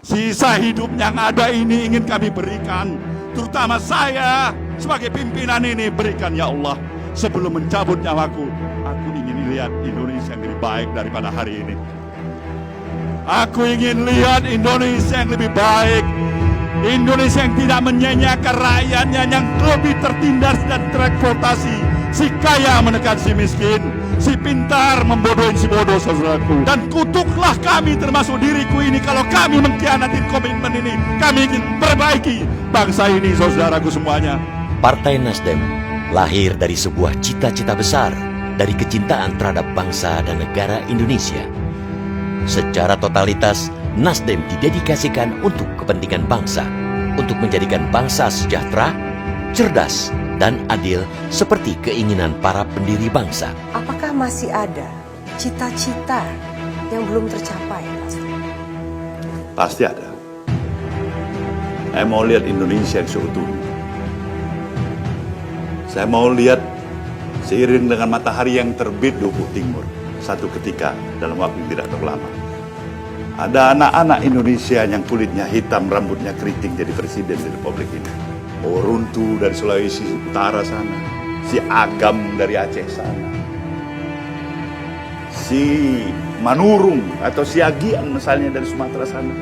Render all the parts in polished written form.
Sisa hidup yang ada ini ingin kami berikan, terutama saya sebagai pimpinan ini, berikan ya Allah. Sebelum mencabut nyawaku, aku ingin lihat Indonesia yang lebih baik daripada hari ini. Aku ingin lihat Indonesia yang lebih baik, Indonesia yang tidak menyanyiakan rakyatnya, yang lebih tertindas dan tereksploitasi. Si kaya menekan si miskin, si pintar membodohin si bodoh, saudaraku. Dan kutuklah kami termasuk diriku ini kalau kami mengkhianati komitmen ini. Kami ingin perbaiki bangsa ini, saudaraku semuanya. Partai Nasdem lahir dari sebuah cita-cita besar, dari kecintaan terhadap bangsa dan negara Indonesia. Secara totalitas, Nasdem didedikasikan untuk kepentingan bangsa, untuk menjadikan bangsa sejahtera, cerdas, dan adil seperti keinginan para pendiri bangsa. Apakah masih ada cita-cita yang belum tercapai, Mas? Pasti ada. Saya mau lihat Indonesia yang seutuhnya. Saya mau lihat seiring dengan matahari yang terbit di ufuk timur, satu ketika dalam waktu yang tidak terlalu lama, ada anak-anak Indonesia yang kulitnya hitam, rambutnya keriting jadi presiden di Republik ini. Oruntu dari Sulawesi Utara sana, si Agam dari Aceh sana, si Manurung atau si Agian misalnya dari Sumatera sana.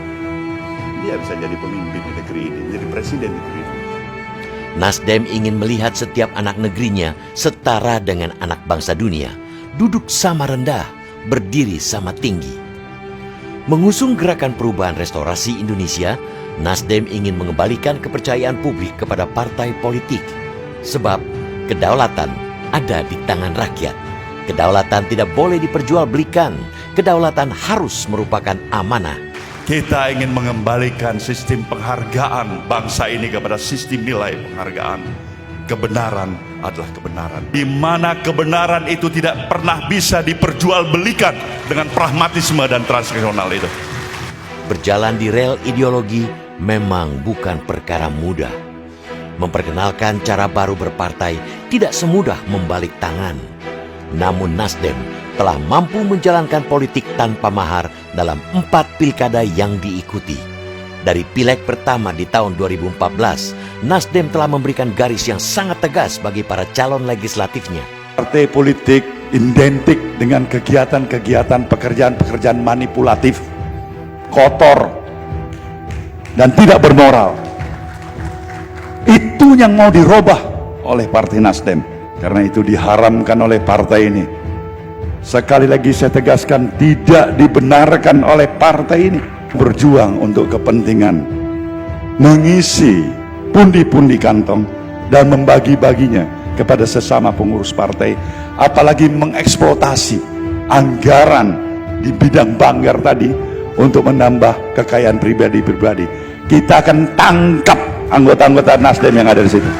Dia bisa jadi pemimpin di negeri ini, jadi presiden di negeri ini. Nasdem ingin melihat setiap anak negerinya setara dengan anak bangsa dunia, duduk sama rendah, berdiri sama tinggi. Mengusung gerakan perubahan restorasi Indonesia, Nasdem ingin mengembalikan kepercayaan publik kepada partai politik. Sebab kedaulatan ada di tangan rakyat. Kedaulatan tidak boleh diperjualbelikan. Kedaulatan harus merupakan amanah. Kita ingin mengembalikan sistem penghargaan bangsa ini kepada sistem nilai penghargaan. Kebenaran adalah kebenaran, di mana kebenaran itu tidak pernah bisa diperjualbelikan dengan pragmatisme dan transaksional itu. Berjalan di rel ideologi memang bukan perkara mudah. Memperkenalkan cara baru berpartai tidak semudah membalik tangan. Namun Nasdem telah mampu menjalankan politik tanpa mahar dalam 4 pilkada yang diikuti. Dari pileg pertama di tahun 2014, Nasdem telah memberikan garis yang sangat tegas bagi para calon legislatifnya. Partai politik identik dengan kegiatan-kegiatan pekerjaan-pekerjaan manipulatif, kotor, dan tidak bermoral. Itu yang mau dirubah oleh Partai Nasdem. Karena itu diharamkan oleh partai ini. Sekali lagi saya tegaskan, tidak dibenarkan oleh partai ini. Berjuang untuk kepentingan, mengisi pundi-pundi kantong dan membagi-baginya kepada sesama pengurus partai, apalagi mengeksploitasi anggaran di bidang banggar tadi untuk menambah kekayaan pribadi-pribadi. Kita akan tangkap anggota-anggota Nasdem yang ada di situ.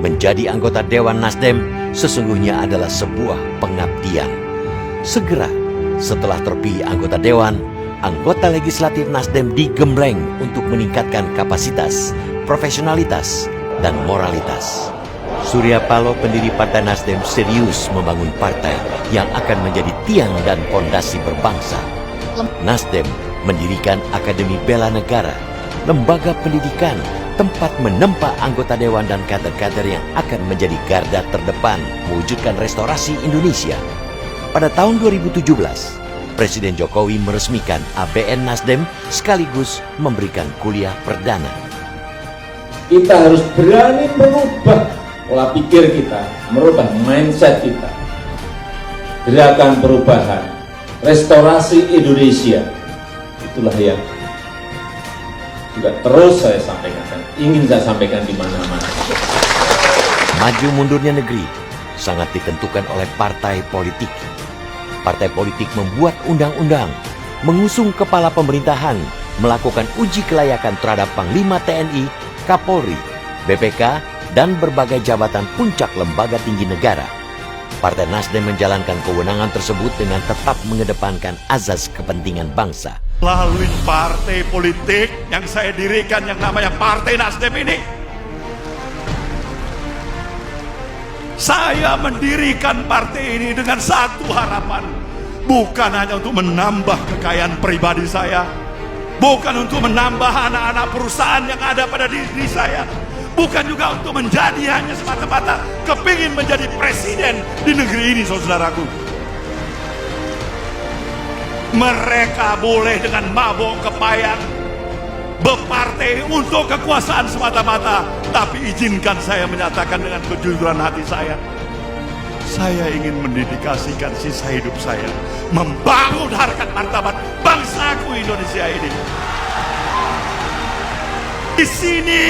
Menjadi anggota Dewan Nasdem sesungguhnya adalah sebuah pengabdian. Segera setelah terpilih anggota Dewan, anggota legislatif Nasdem digembleng untuk meningkatkan kapasitas, profesionalitas, dan moralitas. Surya Paloh, pendiri Partai Nasdem, serius membangun partai yang akan menjadi tiang dan fondasi berbangsa. Nasdem mendirikan Akademi Bela Negara, lembaga pendidikan, tempat menempa anggota dewan dan kader-kader yang akan menjadi garda terdepan mewujudkan restorasi Indonesia. Pada tahun 2017, Presiden Jokowi meresmikan ABN Nasdem sekaligus memberikan kuliah perdana. Kita harus berani merubah pola pikir kita, merubah mindset kita. Gerakan perubahan, restorasi Indonesia, itulah yang juga terus saya sampaikan dan ingin saya sampaikan di mana-mana. Maju mundurnya negeri sangat ditentukan oleh partai politik. Partai politik membuat undang-undang, mengusung kepala pemerintahan, melakukan uji kelayakan terhadap Panglima TNI, Kapolri, BPK, dan berbagai jabatan puncak lembaga tinggi negara. Partai Nasdem menjalankan kewenangan tersebut dengan tetap mengedepankan azas kepentingan bangsa. Melalui partai politik yang saya dirikan yang namanya Partai Nasdem ini, saya mendirikan partai ini dengan satu harapan, bukan hanya untuk menambah kekayaan pribadi saya, bukan untuk menambah anak-anak perusahaan yang ada pada diri saya, bukan juga untuk menjadi hanya semata-mata kepingin menjadi presiden di negeri ini, saudaraku. Mereka boleh dengan mabok kepayang berpartai untuk kekuasaan semata-mata, tapi izinkan saya menyatakan dengan kejujuran hati saya ingin mendedikasikan sisa hidup saya membangun harkat martabat bangsaku Indonesia ini. Di sini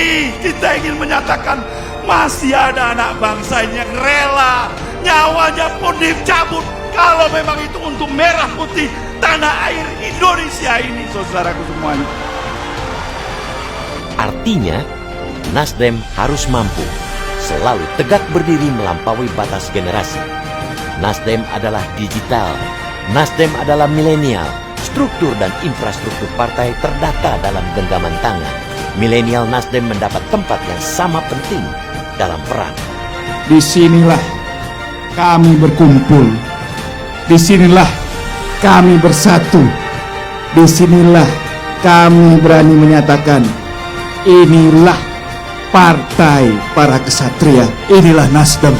kita ingin menyatakan masih ada anak bangsa yang rela nyawanya pun dicabut kalau memang itu untuk merah putih tanah air Indonesia ini, saudaraku semuanya. Artinya, Nasdem harus mampu selalu tegak berdiri melampaui batas generasi. Nasdem adalah digital, Nasdem adalah milenial. Struktur dan infrastruktur partai terdata dalam genggaman tangan. Milenial Nasdem mendapat tempat yang sama penting dalam perang. Disinilah kami berkumpul, disinilah kami bersatu, disinilah kami berani menyatakan, inilah partai para kesatria, inilah Nasdem.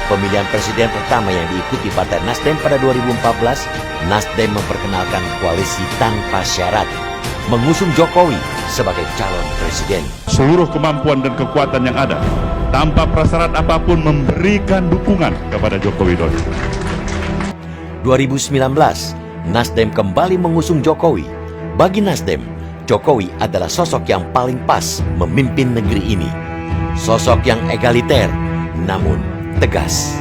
Pemilihan presiden pertama yang diikuti Partai Nasdem pada 2014, Nasdem memperkenalkan koalisi tanpa syarat, mengusung Jokowi sebagai calon presiden. seluruh kemampuan dan kekuatan yang ada, tanpa prasyarat apapun memberikan dukungan kepada Joko Widodo. 2019, Nasdem kembali mengusung Jokowi. Bagi Nasdem, Jokowi adalah sosok yang paling pas memimpin negeri ini. Sosok yang egaliter, namun tegas.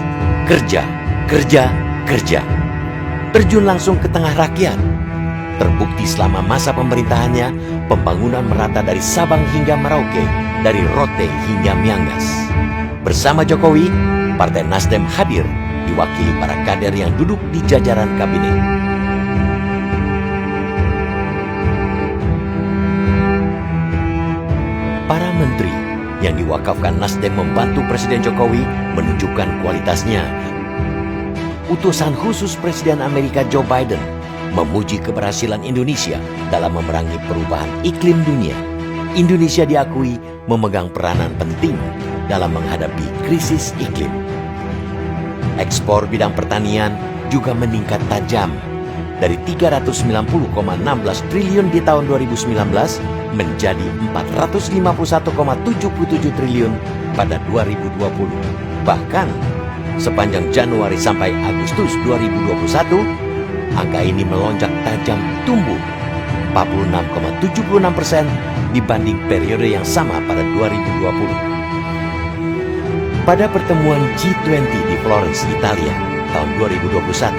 Kerja, kerja, kerja. Terjun langsung ke tengah rakyat. Terbukti selama masa pemerintahannya, pembangunan merata dari Sabang hingga Merauke, dari Rote hingga Miangas. Bersama Jokowi, Partai Nasdem hadir, diwakili para kader yang duduk di jajaran kabinet. Para menteri yang diwakafkan Nasdem membantu Presiden Jokowi menunjukkan kualitasnya. Utusan khusus Presiden Amerika Joe Biden memuji keberhasilan Indonesia dalam memerangi perubahan iklim dunia. Indonesia diakui memegang peranan penting dalam menghadapi krisis iklim. Ekspor bidang pertanian juga meningkat tajam dari 390,16 triliun di tahun 2019 menjadi 451,77 triliun pada 2020. Bahkan sepanjang Januari sampai Agustus 2021, angka ini melonjak tajam, tumbuh 46,76% dibanding periode yang sama pada 2020. Pada pertemuan G20 di Florence, Italia tahun 2021,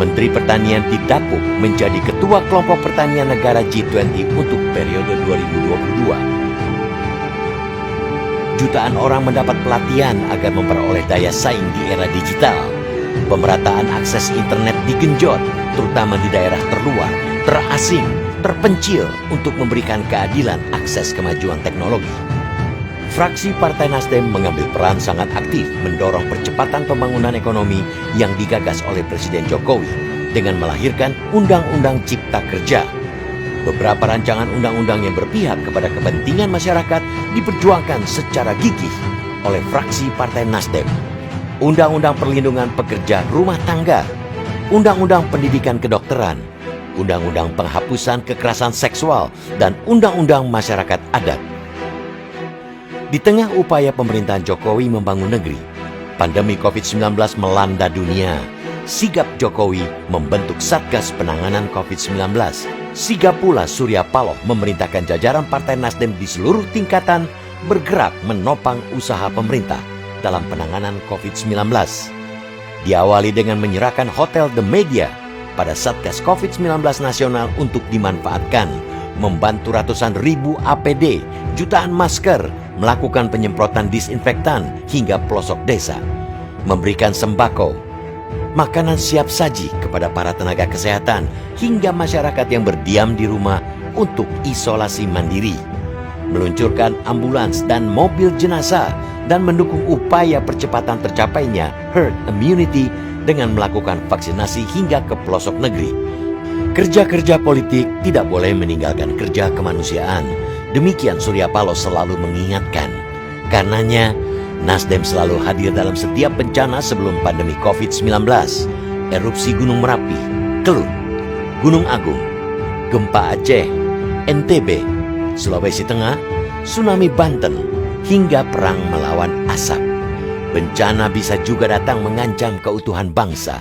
Menteri Pertanian didapuk menjadi Ketua Kelompok Pertanian Negara G20 untuk periode 2022. Jutaan orang mendapat pelatihan agar memperoleh daya saing di era digital. Pemerataan akses internet digenjot, terutama di daerah terluar, terasing, terpencil untuk memberikan keadilan akses kemajuan teknologi. Fraksi Partai Nasdem mengambil peran sangat aktif mendorong percepatan pembangunan ekonomi yang digagas oleh Presiden Jokowi dengan melahirkan Undang-Undang Cipta Kerja. Beberapa rancangan undang-undang yang berpihak kepada kepentingan masyarakat diperjuangkan secara gigih oleh fraksi Partai Nasdem. Undang-Undang Perlindungan Pekerja Rumah Tangga, Undang-Undang Pendidikan Kedokteran, Undang-Undang Penghapusan Kekerasan Seksual, dan Undang-Undang Masyarakat Adat. Di tengah upaya pemerintahan Jokowi membangun negeri, pandemi COVID-19 melanda dunia. Sigap Jokowi membentuk Satgas Penanganan COVID-19. Sigap pula Surya Paloh memerintahkan jajaran Partai Nasdem di seluruh tingkatan bergerak menopang usaha pemerintah dalam penanganan COVID-19. Diawali dengan menyerahkan Hotel The Media pada Satgas COVID-19 nasional untuk dimanfaatkan, membantu ratusan ribu APD, jutaan masker, melakukan penyemprotan disinfektan hingga pelosok desa, memberikan sembako, makanan siap saji kepada para tenaga kesehatan hingga masyarakat yang berdiam di rumah untuk isolasi mandiri, meluncurkan ambulans dan mobil jenazah, dan mendukung upaya percepatan tercapainya herd immunity dengan melakukan vaksinasi hingga ke pelosok negeri. Kerja-kerja politik tidak boleh meninggalkan kerja kemanusiaan. Demikian Surya Paloh selalu mengingatkan. Karenanya, Nasdem selalu hadir dalam setiap bencana sebelum pandemi COVID-19. Erupsi Gunung Merapi, Kelut, Gunung Agung, gempa Aceh, NTB, Sulawesi Tengah, tsunami Banten, hingga perang melawan asap. Bencana bisa juga datang mengancam keutuhan bangsa.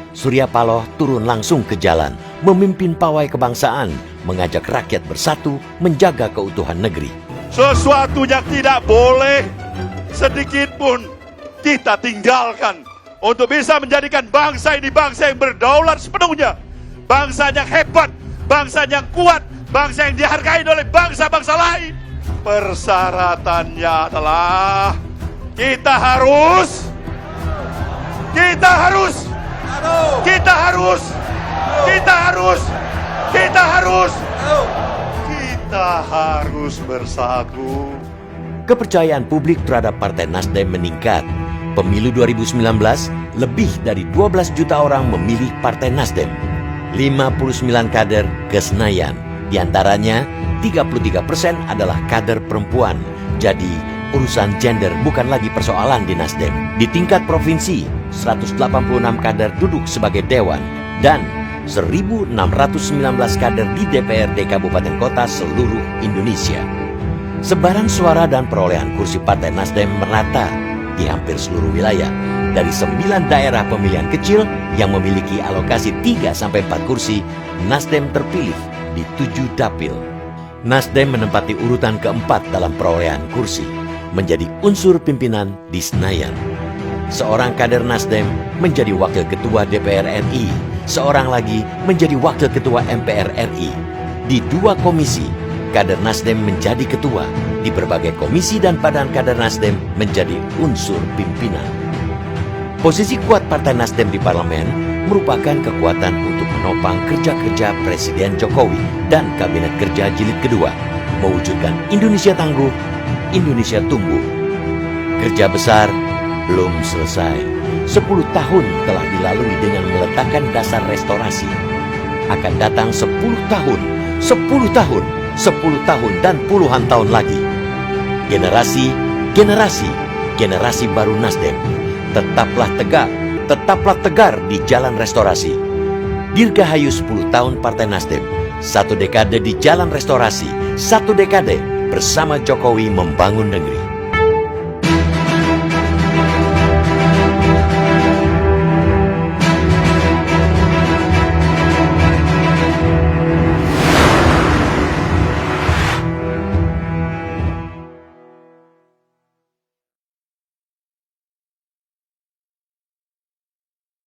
Surya Paloh turun langsung ke jalan, memimpin pawai kebangsaan, mengajak rakyat bersatu menjaga keutuhan negeri. Sesuatu yang tidak boleh sedikit pun kita tinggalkan untuk bisa menjadikan bangsa ini bangsa yang berdaulat sepenuhnya, bangsa yang hebat, bangsa yang kuat, bangsa yang dihargai oleh bangsa-bangsa lain. Persyaratannya adalah kita harus bersatu. Kepercayaan publik terhadap Partai Nasdem meningkat. Pemilu 2019, lebih dari 12 juta orang memilih Partai Nasdem. 59 kader ke Senayan. Di antaranya, 33% adalah kader perempuan. Jadi, urusan gender bukan lagi persoalan di Nasdem. Di tingkat provinsi, 186 kader duduk sebagai dewan. Dan 1.619 kader di DPRD Kabupaten Kota seluruh Indonesia. Sebaran suara dan perolehan kursi Partai Nasdem merata di hampir seluruh wilayah. Dari 9 daerah pemilihan kecil yang memiliki alokasi 3-4 kursi, Nasdem terpilih di 7 dapil. Nasdem menempati urutan keempat dalam perolehan kursi, menjadi unsur pimpinan di Senayan. Seorang kader Nasdem menjadi wakil ketua DPR RI, seorang lagi menjadi wakil ketua MPR RI. Di 2 komisi, kader Nasdem menjadi ketua. Di berbagai komisi dan badan kader Nasdem menjadi unsur pimpinan. Posisi kuat Partai Nasdem di parlemen merupakan kekuatan untuk menopang kerja-kerja Presiden Jokowi dan Kabinet Kerja Jilid Kedua, mewujudkan Indonesia tangguh, Indonesia tumbuh. Kerja besar belum selesai. 10 tahun telah dilalui dengan meletakkan dasar restorasi. Akan datang 10 tahun, 10 tahun, 10 tahun dan puluhan tahun lagi. Generasi baru Nasdem. Tetaplah tegar di jalan restorasi. Dirgahayu 10 tahun Partai Nasdem. 1 dekade di jalan restorasi. 1 dekade bersama Jokowi membangun negeri.